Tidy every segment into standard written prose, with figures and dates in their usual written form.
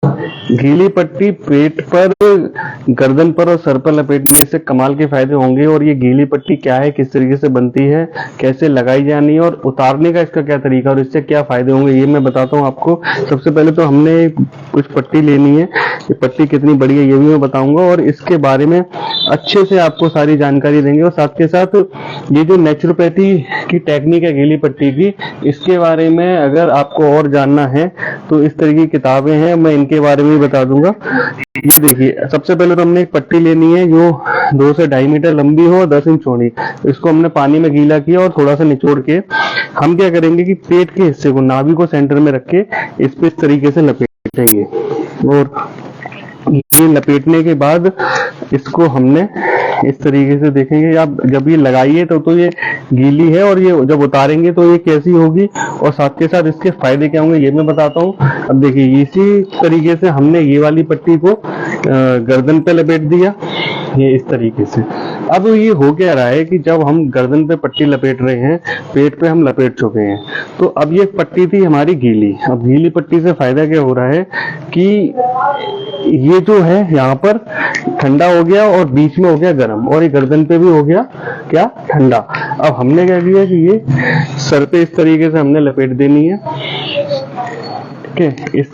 गीली पट्टी पेट पर, गर्दन पर और सर पर लपेटने से कमाल के फायदे होंगे। और ये गीली पट्टी क्या है, किस तरीके से बनती है, कैसे लगाई जानी है और उतारने का इसका क्या तरीका और इससे क्या फायदे होंगे, ये मैं बताता हूँ आपको। सबसे पहले तो हमने कुछ पट्टी लेनी है, ये पट्टी कितनी बड़ी है ये भी मैं बताऊंगा और इसके बारे में अच्छे से आपको सारी जानकारी देंगे। और साथ के साथ ये जो नेचुरोपैथी की टेक्निक है गीली पट्टी की, इसके बारे में अगर आपको और जानना है तो इस तरह की किताबें हैं, मैं इनके बारे में भी बता दूंगा। ये देखिए, सबसे पहले तो हमने एक पट्टी लेनी है जो 2 से 2.5 मीटर लंबी हो और 10 इंच चौड़ी। इसको हमने पानी में गीला किया और थोड़ा सा निचोड़ के हम क्या करेंगे कि पेट के हिस्से को, नाभि को सेंटर में रख के इस पे इस तरीके से लपेटेंगे। और ये लपेटने के बाद इसको हमने इस तरीके से देखेंगे, आप जब ये लगाइए तो ये गीली है और ये जब उतारेंगे तो ये कैसी होगी और साथ के साथ इसके फायदे क्या होंगे ये मैं बताता हूँ। अब देखिए, इसी तरीके से हमने ये वाली पट्टी को गर्दन पे लपेट दिया, ये इस तरीके से। अब ये हो क्या रहा है कि जब हम गर्दन पे पट्टी लपेट रहे हैं, पेट पे हम लपेट चुके हैं, तो अब ये पट्टी थी हमारी गीली। अब गीली पट्टी से फायदा क्या हो रहा है कि ये जो है यहाँ पर ठंडा हो गया और बीच में हो गया गर्म और ये गर्दन पे भी हो गया क्या, ठंडा। अब हमने क्या किया कि ये सर पे इस तरीके से हमने लपेट देनी है, ठीक है, इस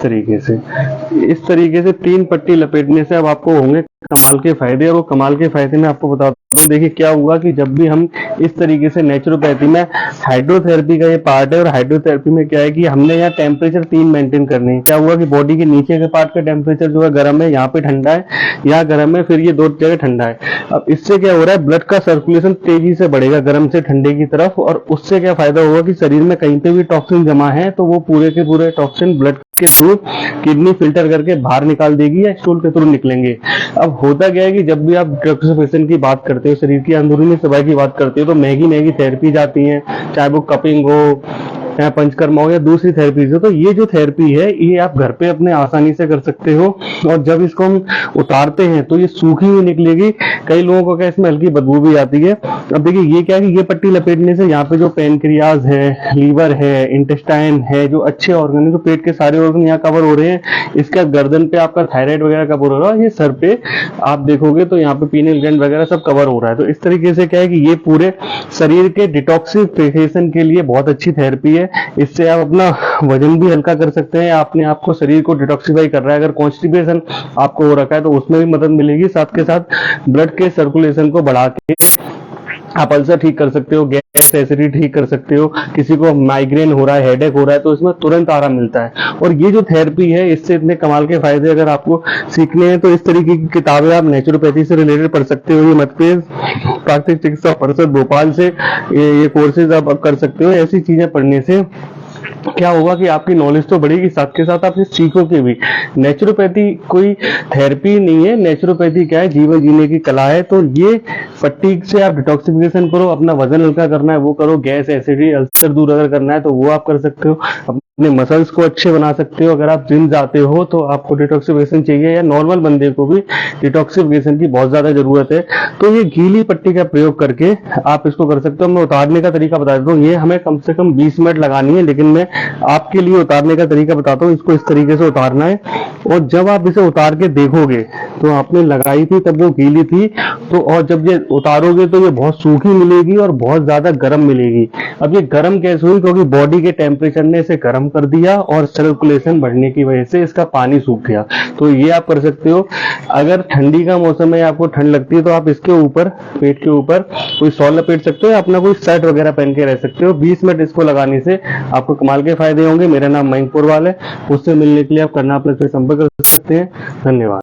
तरीके से 3 पट्टी लपेटने से अब आपको होंगे कमाल के फायदे। और वो कमाल के फायदे मैं आपको बताता हूँ। देखिए क्या हुआ कि जब भी हम इस तरीके से, नेचुरोपैथी में हाइड्रोथेरेपी का ये पार्ट है और हाइड्रोथेरेपी में क्या है कि हमने यहाँ टेम्परेचर 3 मेंटेन करने हैं। क्या हुआ कि बॉडी के नीचे के पार्ट का टेम्परेचर जो है गर्म है, यहाँ पे ठंडा है, यहाँ गर्म है, फिर ये 2 जगह ठंडा है। अब इससे क्या हो रहा है, ब्लड का सर्कुलेशन तेजी से बढ़ेगा गर्म से ठंडे की तरफ, और उससे क्या फायदा होगा कि शरीर में कहीं पे भी टॉक्सिन जमा है तो वो पूरे के पूरे टॉक्सिन ब्लड के थ्रू किडनी फिल्टर करके बाहर निकाल देगी या स्टूल के थ्रू निकलेंगे। अब होता क्या है कि जब भी आप डिटॉक्सिफिकेशन की बात करते हो, शरीर की अंदरूनी सफाई की बात करते हो, तो महंगी थेरेपी जाती हैं, चाहे वो कपिंग हो या पंचकर्मा हो या दूसरी थेरेपीज हो। तो ये जो थेरेपी है ये आप घर पे अपने आसानी से कर सकते हो। और जब इसको हम उतारते हैं तो ये सूखी हुई निकलेगी। कई लोगों को क्या इसमें हल्की बदबू भी आती है। अब देखिए ये क्या है कि ये पट्टी लपेटने से यहाँ पे जो पेनक्रियाज है, लीवर है, इंटेस्टाइन है, जो अच्छे ऑर्गन है, जो पेट के सारे ऑर्गन यहाँ कवर हो रहे हैं। इसके गर्दन पे आपका थायराइड वगैरह कवर हो रहा है, ये सर पे आप देखोगे तो यहाँ पे पीनियल ग्लैंड वगैरह सब कवर हो रहा है। तो इस तरीके से क्या है कि ये पूरे शरीर के डिटॉक्सिफिकेशन के लिए बहुत अच्छी थेरेपी है। इससे आप अपना वजन भी हल्का कर सकते हैं, आपने आपको शरीर को डिटॉक्सिफाई कर रहा है। अगर कॉन्स्टिपेशन आपको हो रखा है तो उसमें भी मदद मिलेगी। साथ के साथ ब्लड के सर्कुलेशन को बढ़ा के आप अल्सर ठीक कर सकते हो, गैस एसिडिटी ठीक कर सकते हो, किसी को माइग्रेन हो रहा है, हेडेक हो रहा है, तो इसमें तुरंत आराम मिलता है। और ये जो थेरेपी है इससे इतने कमाल के फायदे अगर आपको सीखने हैं तो इस तरीके की किताबें आप नेचुरोपैथी से रिलेटेड पढ़ सकते हो। ये मतपेज प्राकृतिक चिकित्सा परिषद भोपाल से ये कोर्सेज आप कर सकते हो। ऐसी चीजें पढ़ने से क्या होगा कि आपकी नॉलेज तो बढ़ेगी, साथ के साथ आप सीखोगे भी। नेचुरोपैथी कोई थेरेपी नहीं है, नेचुरोपैथी क्या है, जीवन जीने की कला है। तो ये पट्टी से आप डिटॉक्सिफिकेशन करो, अपना वजन हल्का करना है वो करो, गैस एसिडिटी अल्सर दूर अगर करना है तो वो आप कर सकते हो, अपने मसल्स को अच्छे बना सकते हो। अगर आप जिम जाते हो तो आपको डिटॉक्सिफिकेशन चाहिए, या नॉर्मल बंदे को भी डिटॉक्सिफिकेशन की बहुत ज्यादा जरूरत है। तो ये गीली पट्टी का प्रयोग करके आप इसको कर सकते हो। मैं उतारने का तरीका बता देता हूँ। ये हमें कम से कम 20 मिनट लगानी है, लेकिन मैं आपके लिए उतारने का तरीका बताता हूँ। इसको इस तरीके से उतारना है और जब आप इसे उतार के देखोगे तो आपने लगाई थी तब वो गीली थी, तो और जब ये उतारोगे तो ये बहुत सूखी मिलेगी और बहुत ज्यादा गर्म मिलेगी। अब ये गर्म कैसे हुई, क्योंकि बॉडी के टेम्परेचर ने इसे गर्म कर दिया और सर्कुलेशन बढ़ने की वजह से इसका पानी सूख गया। तो ये आप कर सकते हो। अगर ठंडी का मौसम है, आपको ठंड लगती है, तो आप इसके ऊपर, पेट के ऊपर कोई शॉल लपेट सकते हो या अपना कोई शर्ट वगैरह पहन के रह सकते हो। 20 मिनट इसको लगाने से आपको कमाल के फायदे होंगे। मेरा नाम मयंक पुरवाल है। मुझसे मिलने के लिए आप करना प्लस पे संपर्क कर सकते हैं। धन्यवाद।